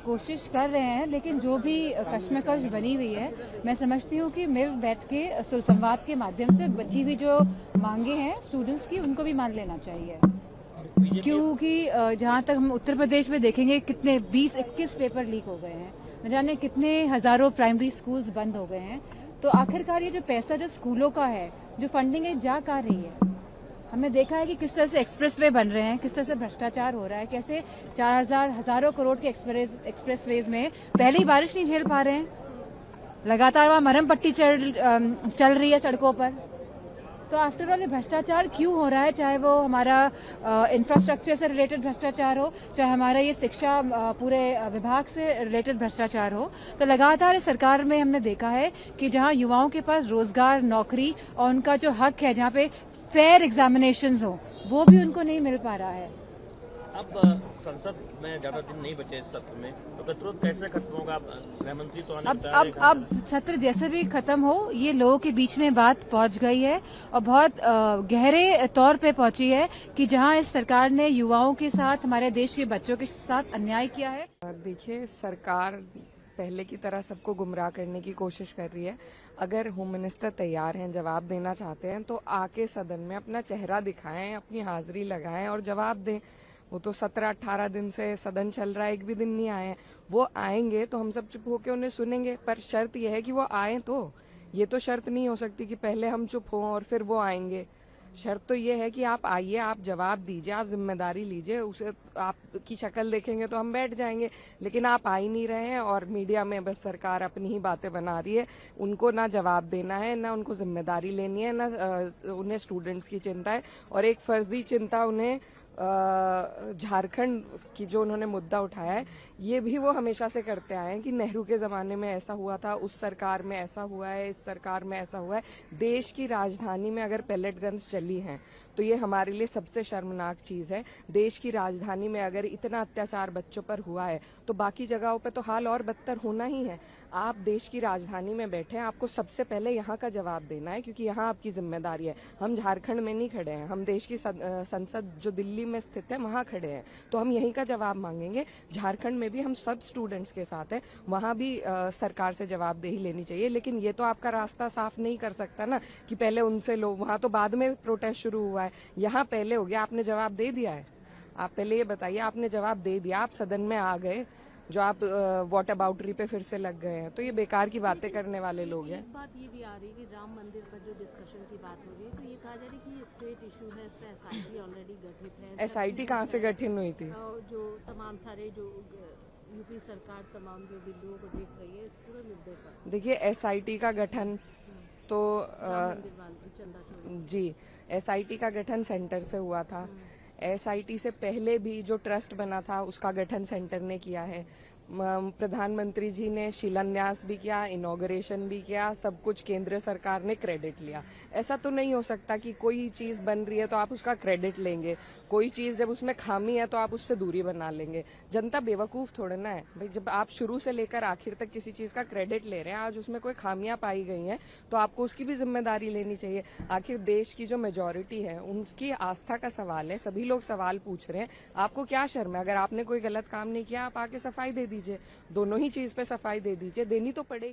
कोशिश कर रहे हैं, लेकिन जो भी कश्मकश बनी हुई है, मैं समझती हूँ कि मिल बैठ के संवाद के माध्यम से बची हुई जो मांगे हैं स्टूडेंट्स की, उनको भी मान लेना चाहिए। क्योंकि जहाँ तक हम उत्तर प्रदेश में देखेंगे, कितने 20-21 पेपर लीक हो गए हैं, न जाने कितने हजारों प्राइमरी स्कूल्स बंद हो गए हैं। तो आखिरकार ये जो पैसा जो स्कूलों का है, जो फंडिंग है, जा कहाँ रही है? हमने देखा है कि किस तरह से एक्सप्रेसवे बन रहे हैं, किस तरह से भ्रष्टाचार हो रहा है, कैसे 4000 हजारों करोड़ के एक्सप्रेसवेज में पहले ही बारिश नहीं झेल पा रहे हैं, लगातार वहां मरहम पट्टी चल रही है सड़कों पर। तो आफ्टर ऑल ये भ्रष्टाचार क्यों हो रहा है? चाहे वो हमारा इंफ्रास्ट्रक्चर से रिलेटेड भ्रष्टाचार हो, चाहे हमारा ये शिक्षा पूरे विभाग से रिलेटेड भ्रष्टाचार हो, तो लगातार इस सरकार में हमने देखा है कि जहां युवाओं के पास रोजगार, नौकरी और उनका जो हक है, जहां पे फेयर एग्जामिनेशंस हो, वो भी उनको नहीं मिल पा रहा है। अब संसद में ज्यादा दिन नहीं बचे इस सत्र में, तो गतिरोध कैसे खत्म होगा? गृह मंत्री तो अब सत्र जैसे भी खत्म हो, ये लोगों के बीच में बात पहुंच गई है और बहुत गहरे तौर पे पहुंची है कि जहां इस सरकार ने युवाओं के साथ, हमारे देश के बच्चों के साथ अन्याय किया है। देखिए, सरकार पहले की तरह सबको गुमराह करने की कोशिश कर रही है। अगर होम मिनिस्टर तैयार हैं, जवाब देना चाहते हैं, तो आके सदन में अपना चेहरा दिखाएं, अपनी हाजिरी लगाएं और जवाब दें। वो तो 17-18 दिन से सदन चल रहा है, एक भी दिन नहीं आए हैं। वो आएंगे तो हम सब चुप होके उन्हें सुनेंगे, पर शर्त यह है कि वो आए। तो ये तो शर्त नहीं हो सकती कि पहले हम चुप हों और फिर वो आएंगे। शर्त तो ये है कि आप आइए, आप जवाब दीजिए, आप जिम्मेदारी लीजिए। उसे आपकी शक्ल देखेंगे तो हम बैठ जाएंगे, लेकिन आप आ ही नहीं रहे हैं और मीडिया में बस सरकार अपनी ही बातें बना रही है। उनको ना जवाब देना है, ना उनको जिम्मेदारी लेनी है, ना उन्हें स्टूडेंट्स की चिंता है, और एक फर्जी चिंता उन्हें झारखंड की जो उन्होंने मुद्दा उठाया है, ये भी वो हमेशा से करते आए हैं कि नेहरू के जमाने में ऐसा हुआ था, उस सरकार में ऐसा हुआ है, इस सरकार में ऐसा हुआ है। देश की राजधानी में अगर पैलेट गन्स चली हैं तो ये हमारे लिए सबसे शर्मनाक चीज है। देश की राजधानी में अगर इतना अत्याचार बच्चों पर हुआ है तो बाकी जगहों पे तो हाल और बदतर होना ही है। आप देश की राजधानी में बैठे हैं, आपको सबसे पहले यहाँ का जवाब देना है, क्योंकि यहाँ आपकी जिम्मेदारी है। हम झारखंड में नहीं खड़े हैं, हम देश की संसद जो दिल्ली में स्थित है वहाँ खड़े हैं, तो हम यहीं का जवाब मांगेंगे। झारखंड में भी हम सब स्टूडेंट्स के साथ हैं, वहाँ भी सरकार से जवाबदेही लेनी चाहिए। लेकिन ये तो आपका रास्ता साफ नहीं कर सकता ना कि पहले उनसे लो, वहाँ तो बाद में प्रोटेस्ट शुरू हुआ है, यहाँ पहले हो गया। आपने जवाब दे दिया है, आप पहले ये बताइए, आपने जवाब दे दिया, आप सदन में आ गए, जो आप वाटर बाउंड्री पे फिर से लग गए हैं, तो ये बेकार की बातें करने वाले लोग हैं। एक बात ये भी आ रही है कि राम मंदिर पर जो डिस्कशन की बात हो रही है, तो ये कहा जा रहा है कि ये स्टेट इशू है, इस पर एसआईटी ऑलरेडी गठित है। एसआईटी कहाँ से गठित हुई थी? जो तमाम सारे जो यूपी सरकार तमाम जो बिंदुओं को देख रही है इस पूरे मुद्दे पर। देखिए, एसआईटी का गठन तो जी, एसआईटी का गठन सेंटर से हुआ था। एसआईटी से पहले भी जो ट्रस्ट बना था उसका गठन सेंटर ने किया है। प्रधानमंत्री जी ने शिलान्यास भी किया, इनॉग्रेशन भी किया, सब कुछ केंद्र सरकार ने क्रेडिट लिया। ऐसा तो नहीं हो सकता कि कोई चीज बन रही है तो आप उसका क्रेडिट लेंगे, कोई चीज जब उसमें खामी है तो आप उससे दूरी बना लेंगे। जनता बेवकूफ थोड़ा ना है भाई, जब आप शुरू से लेकर आखिर तक किसी चीज का क्रेडिट ले रहे हैं, आज उसमें कोई खामियां पाई गई हैं तो आपको उसकी भी जिम्मेदारी लेनी चाहिए। आखिर देश की जो मेजोरिटी है उनकी आस्था का सवाल है, सभी लोग सवाल पूछ रहे हैं, आपको क्या शर्म है? अगर आपने कोई गलत काम नहीं किया, आप आके सफाई दे दीजिए, दोनों ही चीज पे सफाई दे दीजिए, देनी तो पड़ेगी।